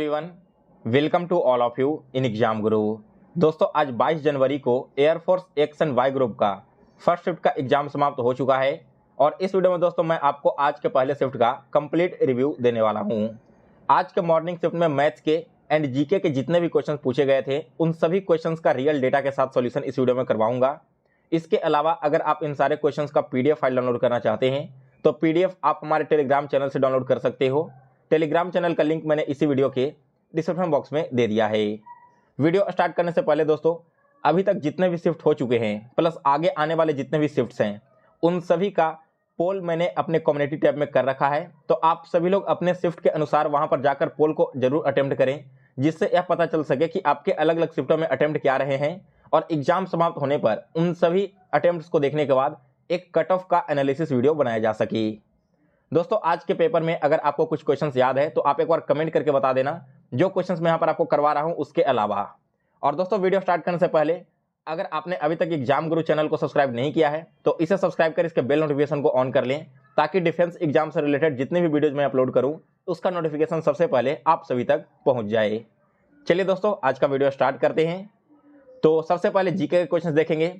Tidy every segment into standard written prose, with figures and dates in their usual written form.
Everyone, welcome to all of you in Exam Guru. दोस्तों, आज 22 जनवरी को एयरफोर्स एक्शन वाई ग्रुप का फर्स्ट शिफ्ट का एग्जाम समाप्त हो चुका है और इस वीडियो में दोस्तों मैं आपको आज के पहले शिफ्ट का कंप्लीट रिव्यू देने वाला हूं। आज के मॉर्निंग शिफ्ट में मैथ्स के एंड जीके के जितने भी क्वेश्चन पूछे गए थे उन सभी क्वेश्चंस का रियल डेटा के साथ सॉल्यूशन इस वीडियो में करवाऊंगा। इसके अलावा अगर आप इन सारे क्वेश्चंस का पीडीएफ फाइल डाउनलोड करना चाहते हैं तो पीडीएफ आप हमारे टेलीग्राम चैनल से डाउनलोड कर सकते हो। टेलीग्राम चैनल का लिंक मैंने इसी वीडियो के डिस्क्रिप्शन बॉक्स में दे दिया है। वीडियो स्टार्ट करने से पहले दोस्तों, अभी तक जितने भी शिफ्ट हो चुके हैं प्लस आगे आने वाले जितने भी शिफ्ट्स हैं उन सभी का पोल मैंने अपने कम्युनिटी टैब में कर रखा है, तो आप सभी लोग अपने शिफ्ट के अनुसार वहां पर जाकर पोल को जरूर अटेम्प्ट करें, जिससे यह पता चल सके कि आपके अलग अलग शिफ्टों में अटेम्प्ट क्या रहे हैं और एग्जाम समाप्त होने पर उन सभी अटेम्प्ट्स को देखने के बाद एक कट ऑफ का एनालिसिस वीडियो बनाया जा सके। दोस्तों, आज के पेपर में अगर आपको कुछ क्वेश्चंस याद है तो आप एक बार कमेंट करके बता देना, जो क्वेश्चंस मैं यहाँ पर आपको करवा रहा हूँ उसके अलावा। और दोस्तों, वीडियो स्टार्ट करने से पहले अगर आपने अभी तक एग्जाम गुरु चैनल को सब्सक्राइब नहीं किया है तो इसे सब्सक्राइब कर इसके बेल नोटिफिकेशन को ऑन कर लें, ताकि डिफेंस एग्जाम से रिलेटेड जितने भी वीडियोज मैं अपलोड करूँ उसका नोटिफिकेशन सबसे पहले आप सभी तक पहुँच जाए। चलिए दोस्तों, आज का वीडियो स्टार्ट करते हैं। तो सबसे पहले जीके के क्वेश्चन देखेंगे।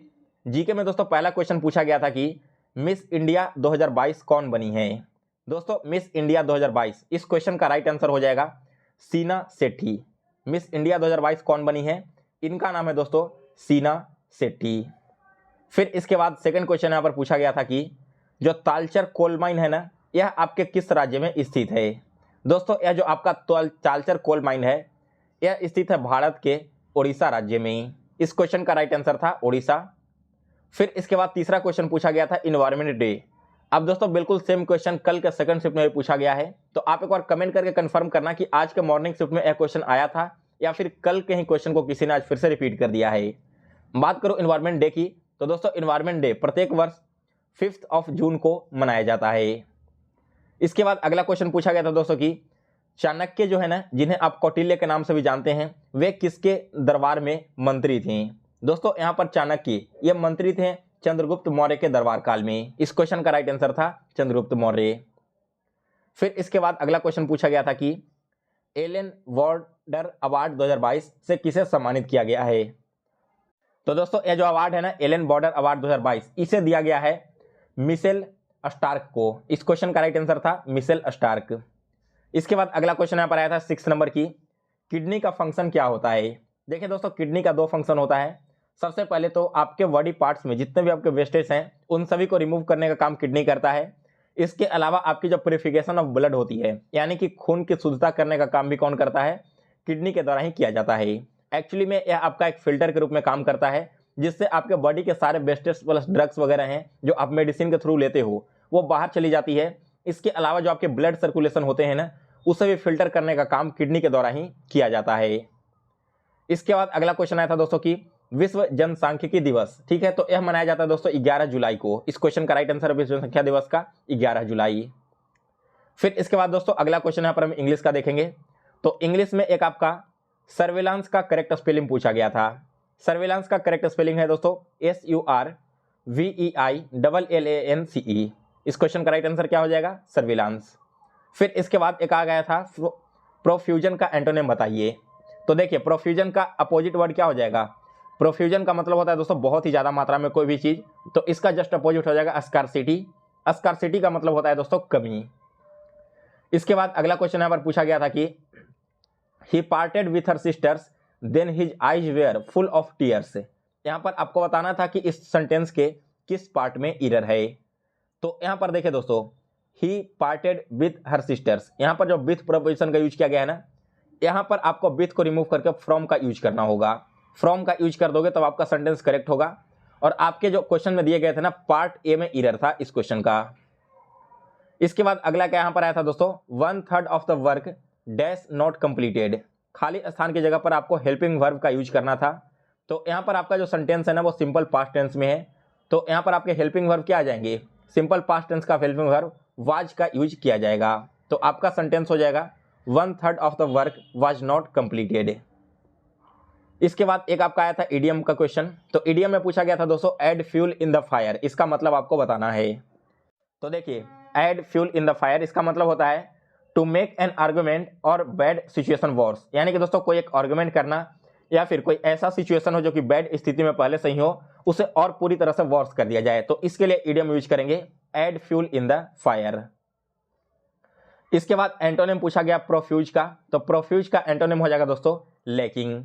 जीके में दोस्तों पहला क्वेश्चन पूछा गया था कि मिस इंडिया 2022 कौन बनी है। दोस्तों, मिस इंडिया 2022 इस क्वेश्चन का राइट आंसर हो जाएगा सीना सेठी। मिस इंडिया 2022 कौन बनी है? इनका नाम है दोस्तों सीना सेठी। फिर इसके बाद सेकंड क्वेश्चन यहाँ पर पूछा गया था कि जो तालचर कोल माइन है ना, यह आपके किस राज्य में स्थित है। दोस्तों, यह जो आपका तालचर कोल माइन है यह स्थित है भारत के उड़ीसा राज्य में। इस क्वेश्चन का राइट आंसर था उड़ीसा। फिर इसके बाद तीसरा क्वेश्चन पूछा गया था इन्वायरमेंट डे। अब दोस्तों बिल्कुल सेम क्वेश्चन कल के सेकंड शिफ्ट में भी पूछा गया है, तो आप एक बार कमेंट करके कंफर्म करना कि आज के मॉर्निंग शिफ्ट में यह क्वेश्चन आया था या फिर कल के ही क्वेश्चन को किसी ने आज फिर से रिपीट कर दिया है। बात करो इन्वायरमेंट डे की, तो दोस्तों इन्वायरमेंट डे प्रत्येक वर्ष 5 जून को मनाया जाता है। इसके बाद अगला क्वेश्चन पूछा गया था दोस्तों कि चाणक्य जो है ना, जिन्हें आप कौटिल्य के नाम से भी जानते हैं, वे किसके दरबार में मंत्री थे। दोस्तों, यहाँ पर चाणक्य ये मंत्री थे चंद्रगुप्त मौर्य के दरबार काल में। इस क्वेश्चन का राइट आंसर था चंद्रगुप्त मौर्य। फिर इसके बाद अगला क्वेश्चन पूछा गया था कि एलन बॉर्डर अवार्ड 2022 से किसे सम्मानित किया गया है। तो दोस्तों, यह जो अवार्ड है ना, एलन बॉर्डर अवार्ड 2022, इसे दिया गया है मिशेल स्टार्क को। इस क्वेश्चन का राइट आंसर था मिशेल स्टार्क। इसके बाद अगला क्वेश्चन यहाँ पर आया था 6 नंबर की, किडनी का फंक्शन क्या होता है। देखिए दोस्तों, किडनी का 2 फंक्शन होता है। सबसे पहले तो आपके बॉडी पार्ट्स में जितने भी आपके वेस्टेज हैं उन सभी को रिमूव करने का काम किडनी करता है। इसके अलावा आपकी जो प्यूरिफिकेशन ऑफ ब्लड होती है, यानी कि खून की शुद्धता करने का काम भी कौन करता है? किडनी के द्वारा ही किया जाता है। एक्चुअली में यह आपका एक फिल्टर के रूप में काम करता है, जिससे आपके बॉडी के सारे वेस्टेज प्लस ड्रग्स वगैरह हैं जो आप मेडिसिन के थ्रू लेते हो वो बाहर चली जाती है। इसके अलावा जो आपके ब्लड सर्कुलेशन होते हैं ना, उसे भी फिल्टर करने का काम किडनी के द्वारा ही किया जाता है। इसके बाद अगला क्वेश्चन आया था दोस्तों कि विश्व जनसांख्यिकी दिवस, ठीक है, तो यह मनाया जाता है दोस्तों 11 जुलाई को। इस क्वेश्चन का राइट आंसर है विश्व जनसंख्या दिवस का 11 जुलाई। फिर इसके बाद दोस्तों अगला क्वेश्चन यहाँ पर हम इंग्लिश का देखेंगे। तो इंग्लिश में एक आपका सर्वेलांस का करेक्ट स्पेलिंग पूछा गया था। सर्वेलांस का करेक्ट स्पेलिंग है दोस्तों SURVEILLANCE। इस क्वेश्चन का राइट आंसर क्या हो जाएगा? सर्वेलांस। फिर इसके बाद एक आ गया था प्रोफ्यूजन का एंटोनिम बताइए। तो देखिए, प्रोफ्यूजन का अपोजिट वर्ड क्या हो जाएगा? प्रोफ्यूजन का मतलब होता है दोस्तों बहुत ही ज्यादा मात्रा में कोई भी चीज, तो इसका जस्ट अपोजिट हो जाएगा स्कार्सिटी। स्कार्सिटी का मतलब होता है दोस्तों कमी। इसके बाद अगला क्वेश्चन यहाँ पर पूछा गया था कि he parted with her sisters then his eyes were full of tears. यहाँ पर आपको बताना था कि इस सेंटेंस के किस पार्ट में एरर है। तो यहाँ पर देखिए दोस्तों, ही पार्टेड विथ हर सिस्टर्स, यहाँ पर जो विथ प्रोपोजिशन का यूज किया गया है ना, यहाँ पर आपको विथ को रिमूव करके फ्रॉम का यूज करना होगा। फ्रॉम का यूज कर दोगे तब आपका सेंटेंस करेक्ट होगा। और आपके जो क्वेश्चन में दिए गए थे ना, पार्ट ए में एरर था इस क्वेश्चन का। इसके बाद अगला क्या यहाँ पर आया था दोस्तों, 1/3 of the work dash not completed. खाली स्थान की जगह पर आपको हेल्पिंग वर्ब का यूज करना था। तो यहाँ पर आपका जो सेंटेंस है ना वो सिंपल पास्ट टेंस में है, तो यहाँ पर आपके हेल्पिंग वर्ब क्या आ जाएंगे? सिंपल पास्ट टेंस का हेल्पिंग वर्ब वाज का यूज किया जाएगा। तो आपका सेंटेंस हो जाएगा 1/3 of the work was not completed. इसके बाद एक आपका आया था इडियम का क्वेश्चन। तो इडियम में पूछा गया था दोस्तों add fuel in the fire, इसका मतलब आपको बताना है। तो देखिए, add fuel in the fire इसका मतलब होता है टू मेक एन आर्गुमेंट और बैड सिचुएशन वर्स, यानी कि दोस्तों कोई एक आर्गुमेंट करना या फिर कोई ऐसा सिचुएशन हो जो कि बैड स्थिति में पहले से ही हो, उसे और पूरी तरह से वर्स कर दिया जाए, तो इसके लिए इडियम यूज करेंगे add fuel in the fire. इसके बाद एंटोनिम पूछा गया प्रोफ्यूज का, तो प्रोफ्यूज का एंटोनिम हो जाएगा दोस्तों लैकिंग।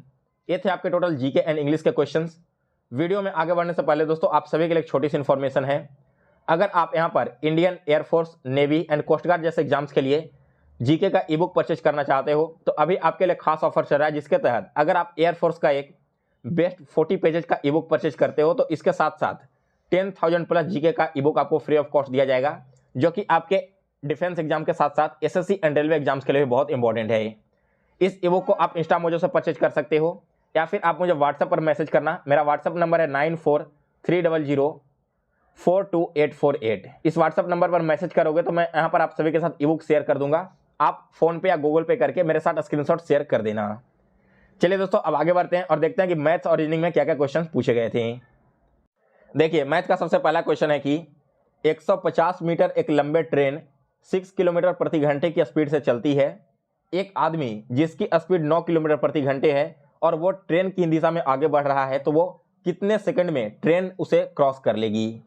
ये थे आपके टोटल जीके एंड इंग्लिश के क्वेश्चंस। वीडियो में आगे बढ़ने से पहले दोस्तों आप सभी के लिए एक छोटी सी इन्फॉर्मेशन है। अगर आप यहां पर Indian Air Force, Navy and Coast Guard जैसे एग्जाम्स के लिए जीके का ई बुक परचेज करना चाहते हो तो अभी आपके लिए खास ऑफर चल रहा है, जिसके तहत अगर आप एयरफोर्स का एक बेस्ट 40 पेजेज का ई बुक परचेज करते हो तो इसके साथ साथ 10,000 प्लस जीके का ई बुक आपको फ्री ऑफ कॉस्ट दिया जाएगा, जो कि आपके डिफेंस एग्जाम के साथ साथ एसएससी एंड रेलवे एग्जाम्स के लिए भी बहुत इंपॉर्टेंट है। इस ई बुक को आप इंस्टा मोजो से परचेज कर सकते हो या फिर आप मुझे व्हाट्सएप पर मैसेज करना। मेरा व्हाट्सएप नंबर है 9430042848। इस व्हाट्सएप नंबर पर मैसेज करोगे तो मैं यहाँ पर आप सभी के साथ ई बुक शेयर कर दूंगा। आप फोन पे या गूगल पे करके मेरे साथ स्क्रीनशॉट शेयर कर देना। चलिए दोस्तों अब आगे बढ़ते हैं और देखते हैं कि मैथ्स और रीजनिंग में क्या क्या क्वेश्चन पूछे गए थे। देखिए मैथ का सबसे पहला क्वेश्चन है कि 150 मीटर एक लंबे ट्रेन 6 किलोमीटर प्रति घंटे की स्पीड से चलती है। एक आदमी जिसकी स्पीड 9 किलोमीटर प्रति घंटे है और वो ट्रेन की दिशा में आगे बढ़ रहा है, तो वो कितने सेकंड में ट्रेन उसे क्रॉस कर लेगी।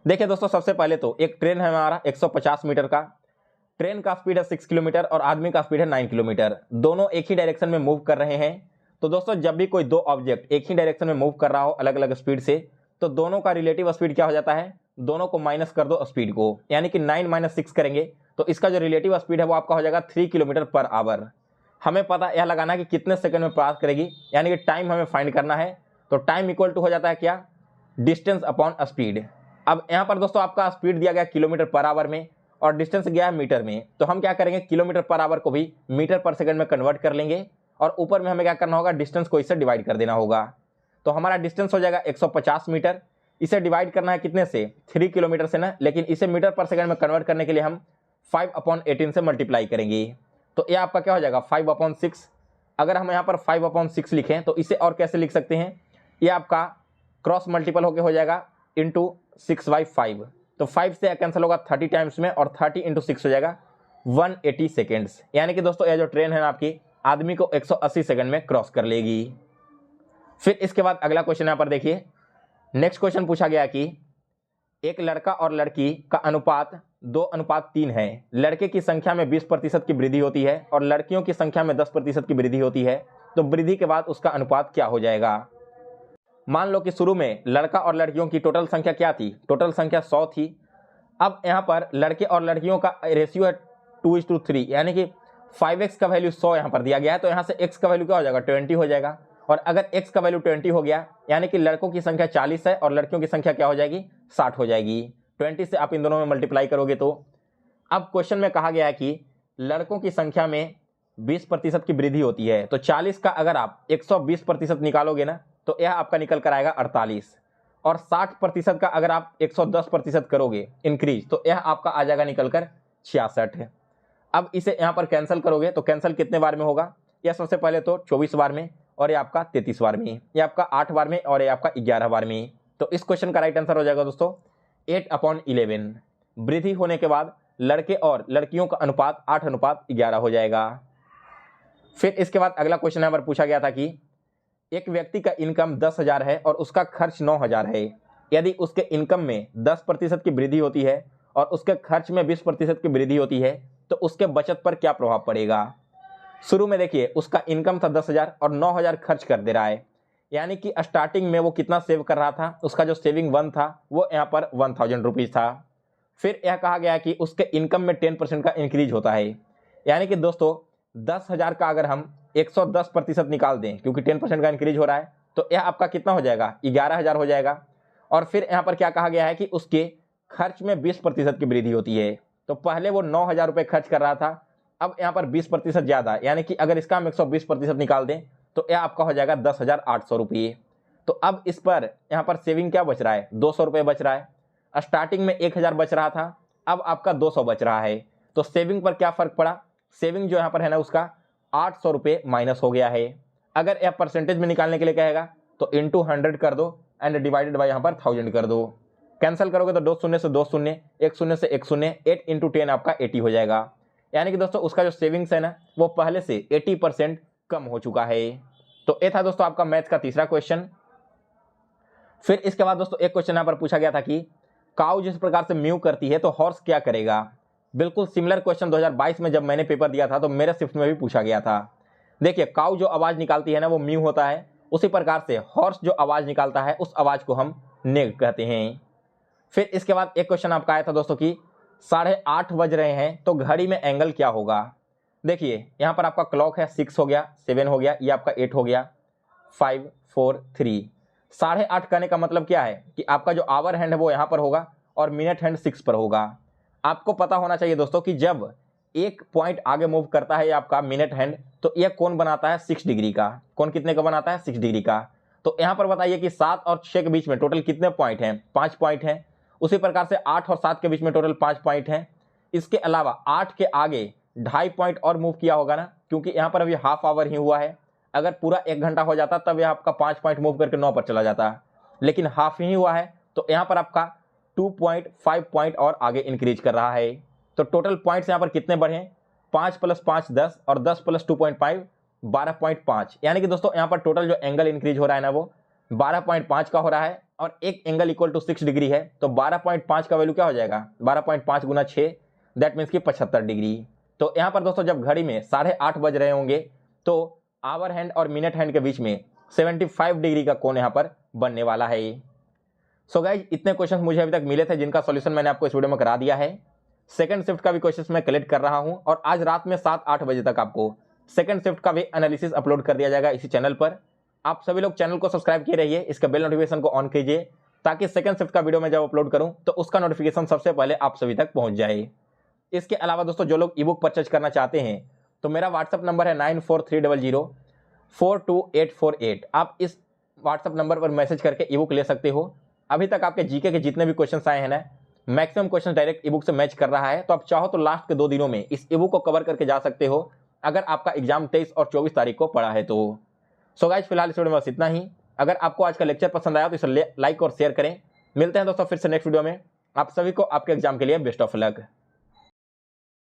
देखिए दोस्तों सबसे पहले तो एक ट्रेन है हमारा 150 मीटर का, ट्रेन का स्पीड है 6 किलोमीटर और आदमी का स्पीड है 9 किलोमीटर, दोनों एक ही डायरेक्शन में मूव कर रहे हैं। तो दोस्तों जब भी कोई दो ऑब्जेक्ट एक ही डायरेक्शन में मूव कर रहा हो अलग अलग स्पीड से, तो दोनों का रिलेटिव स्पीड क्या हो जाता है, दोनों को माइनस कर दो स्पीड को, यानी कि 9 - 6 करेंगे तो इसका जो रिलेटिव स्पीड है वो आपका हो जाएगा 3 किलोमीटर पर आवर। हमें पता यह लगाना है कि कितने सेकंड में पास करेगी, यानी कि टाइम हमें फाइंड करना है। तो टाइम इक्वल टू हो जाता है क्या, डिस्टेंस अपॉन स्पीड। अब यहाँ पर दोस्तों आपका स्पीड दिया गया किलोमीटर पर आवर में और डिस्टेंस गया है मीटर में, तो हम क्या करेंगे किलोमीटर पर आवर को भी मीटर पर सेकंड में कन्वर्ट कर लेंगे और ऊपर में हमें क्या करना होगा, डिस्टेंस को इससे डिवाइड कर देना होगा। तो हमारा डिस्टेंस हो जाएगा 150 मीटर, इसे डिवाइड करना है कितने से, 3 किलोमीटर से ना, लेकिन इसे मीटर पर सेकंड में कन्वर्ट करने के लिए हम 5/18 से मल्टीप्लाई करेंगे। तो ये आपका क्या हो जाएगा 5/6। अगर हम यहाँ पर 5/6 लिखें तो इसे और कैसे लिख सकते हैं, ये आपका क्रॉस मल्टीपल होकर हो जाएगा इंटू 6/5। तो 5 से कैंसिल होगा 30 टाइम्स में और 30 × 6 हो जाएगा 180 सेकेंड्स, यानी कि दोस्तों यह जो ट्रेन है ना आपकी आदमी को 180 सेकंड में क्रॉस कर लेगी। फिर इसके बाद अगला क्वेश्चन यहाँ पर देखिए, नेक्स्ट क्वेश्चन पूछा गया कि एक लड़का और लड़की का अनुपात 2:3 है। लड़के की संख्या में 20% की वृद्धि होती है और लड़कियों की संख्या में 10% की वृद्धि होती है, तो वृद्धि के बाद उसका अनुपात क्या हो जाएगा। मान लो कि शुरू में लड़का और लड़कियों की टोटल संख्या क्या थी, टोटल संख्या 100 थी। अब यहाँ पर लड़के और लड़कियों का रेशियो है 2:3, यानी कि 5x का वैल्यू 100 यहाँ पर दिया गया है, तो यहाँ से x का वैल्यू क्या हो जाएगा 20 हो जाएगा। और अगर x का वैल्यू 20 हो गया यानी कि लड़कों की संख्या 40 है और लड़कियों की संख्या क्या हो जाएगी 60 हो जाएगी। 20 से आप इन दोनों में मल्टीप्लाई करोगे तो अब क्वेश्चन में कहा गया है कि लड़कों की संख्या में 20% की वृद्धि होती है, तो 40 का अगर आप 120% निकालोगे ना तो यह आपका निकल कर आएगा 48, और 60% का अगर आप 110% करोगे इंक्रीज तो यह आपका आ जाएगा निकल कर 66। अब इसे यहाँ पर कैंसिल करोगे तो कैंसिल कितने बार में होगा, यह सबसे पहले तो 24 बार में और ये आपका 33 बार में, ये आपका 8 बार में और ये आपका 11 बार में। तो इस क्वेश्चन का राइट आंसर हो जाएगा दोस्तों 8/11। वृद्धि होने के बाद लड़के और लड़कियों का अनुपात 8:11 हो जाएगा। फिर इसके बाद अगला क्वेश्चन यहाँ पर पूछा गया था कि एक व्यक्ति का इनकम 10,000 है और उसका खर्च 9,000 है। यदि उसके इनकम में 10% की वृद्धि होती है और उसके खर्च में 20% की वृद्धि होती है तो उसके बचत पर क्या प्रभाव पड़ेगा। शुरू में देखिए उसका इनकम था 10,000 और 9,000 खर्च कर दे रहा है, यानी कि स्टार्टिंग में वो कितना सेव कर रहा था, उसका जो सेविंग 1 था वो यहाँ पर 1,000 रुपीज़ था। फिर यह कहा गया कि उसके इनकम में 10% का इंक्रीज होता है, यानी कि दोस्तों 10,000 का अगर हम 110% निकाल दें क्योंकि 10% का इंक्रीज हो रहा है तो यह आपका कितना हो जाएगा 11,000 हो जाएगा। और फिर यहाँ पर क्या कहा गया है कि उसके खर्च में 20% की वृद्धि होती है, तो पहले वो 9,000 रुपये खर्च कर रहा था, अब यहाँ पर 20% ज़्यादा, यानी कि अगर इसका हम 120% निकाल दें तो यह आपका हो जाएगा 10,800 रुपये। तो अब इस पर यहाँ पर सेविंग क्या बच रहा है 200 रुपये बच रहा है। स्टार्टिंग में 1,000 बच रहा था, अब आपका 200 बच रहा है, तो सेविंग पर क्या फ़र्क पड़ा, सेविंग जो यहाँ पर है ना उसका 800 रुपये माइनस हो गया है। अगर यह परसेंटेज में निकालने के लिए कहेगा तो इंटू 100 कर दो एंड डिवाइडेड बाई यहाँ पर 1000 कर दो। कैंसिल करोगे तो 2 शून्य से 2 शून्य, 1 शून्य से 1 शून्य, 8 × 10 आपका 80 हो जाएगा। यानी कि दोस्तों उसका जो सेविंग्स है ना वो पहले से 80% कम हो चुका है। तो ये था दोस्तों आपका मैथ का तीसरा क्वेश्चन। फिर इसके बाद दोस्तों एक क्वेश्चन यहाँ पर पूछा गया था कि काऊ जिस प्रकार से म्यू करती है तो हॉर्स क्या करेगा। बिल्कुल सिमिलर क्वेश्चन 2022 में जब मैंने पेपर दिया था तो मेरे शिफ्ट में भी पूछा गया था। देखिए काऊ जो आवाज निकालती है ना वो म्यू होता है, उसी प्रकार से हॉर्स जो आवाज निकालता है उस आवाज को हम नेग कहते हैं। फिर इसके बाद एक क्वेश्चन आपका आया था दोस्तों कि 8:30 बज रहे हैं तो घड़ी में एंगल क्या होगा। देखिए यहाँ पर आपका क्लॉक है 6 हो गया, 7 हो गया, ये आपका 8 हो गया, 5 4 3। 8:30 कहने का मतलब क्या है कि आपका जो आवर हैंड है वो यहाँ पर होगा और मिनट हैंड 6 पर होगा। आपको पता होना चाहिए दोस्तों कि जब एक पॉइंट आगे मूव करता है आपका मिनट हैंड तो यह कोण बनाता है 6 डिग्री का। कोण कितने का बनाता है? 6 डिग्री का। तो यहाँ पर बताइए कि 7 और 6 के बीच में टोटल कितने पॉइंट हैं? 5 पॉइंट हैं। उसी प्रकार से 8 और 7 के बीच में टोटल 5 पॉइंट हैं। इसके अलावा 8 के आगे 2.5 पॉइंट और मूव किया होगा ना, क्योंकि यहाँ पर अभी हाफ आवर ही हुआ है। अगर पूरा 1 घंटा हो जाता तब यह आपका 5 पॉइंट मूव करके 9 पर चला जाता, लेकिन हाफ ही हुआ है तो यहाँ पर आपका 2.5 पॉइंट और आगे इंक्रीज कर रहा है। तो टोटल पॉइंट्स यहाँ पर कितने बढ़े? 5 + 5 10 और 10 + 2.5 12.5। यानी कि दोस्तों यहाँ पर टोटल जो एंगल इंक्रीज हो रहा है ना वो 12.5 का हो रहा है और एक एंगल इक्वल टू 6 डिग्री है। तो 12.5 का वैल्यू क्या हो जाएगा? 12.5 × 6, दैट मीन्स कि 75 डिग्री। तो यहाँ पर दोस्तों जब घड़ी में 8:30 बज रहे होंगे तो आवर हैंड और मिनट हैंड के बीच में 75 डिग्री का कोण यहाँ पर बनने वाला है। सो गाइज इतने क्वेश्चन मुझे अभी तक मिले थे जिनका सॉल्यूशन मैंने आपको इस वीडियो में करा दिया है। सेकंड शिफ्ट का भी क्वेश्चन मैं कलेक्ट कर रहा हूं और आज रात में 7-8 बजे तक आपको सेकंड शिफ्ट का भी एनालिसिस अपलोड कर दिया जाएगा इसी चैनल पर। आप सभी लोग चैनल को सब्सक्राइब किए रहिए, इसका बेल नोटिफिकेशन को ऑन कीजिए ताकि सेकंड शिफ्ट का वीडियो मैं जब अपलोड करूं तो उसका नोटिफिकेशन सबसे पहले आप सभी तक पहुंच जाए। इसके अलावा दोस्तों जो लोग ई बुक परचेज करना चाहते हैं तो मेरा व्हाट्सअप नंबर है 9430042848। आप इस व्हाट्सअप नंबर पर मैसेज करके ई बुक ले सकते हो। अभी तक आपके जीके के जितने भी क्वेश्चन आए हैं ना मैक्सिमम क्वेश्चन डायरेक्ट ई बुक से मैच कर रहा है। तो आप चाहो तो लास्ट के 2 दिनों में इस ई बुक को कवर करके जा सकते हो अगर आपका एग्जाम 23 और 24 तारीख को पड़ा है तो। सो गाइज फिलहाल इस वीडियो में बस इतना ही। अगर आपको आज का लेक्चर पसंद आया तो इसे लाइक और शेयर करें। मिलते हैं दोस्तों फिर से नेक्स्ट वीडियो में। आप सभी को आपके एग्जाम के लिए बेस्ट ऑफ लक।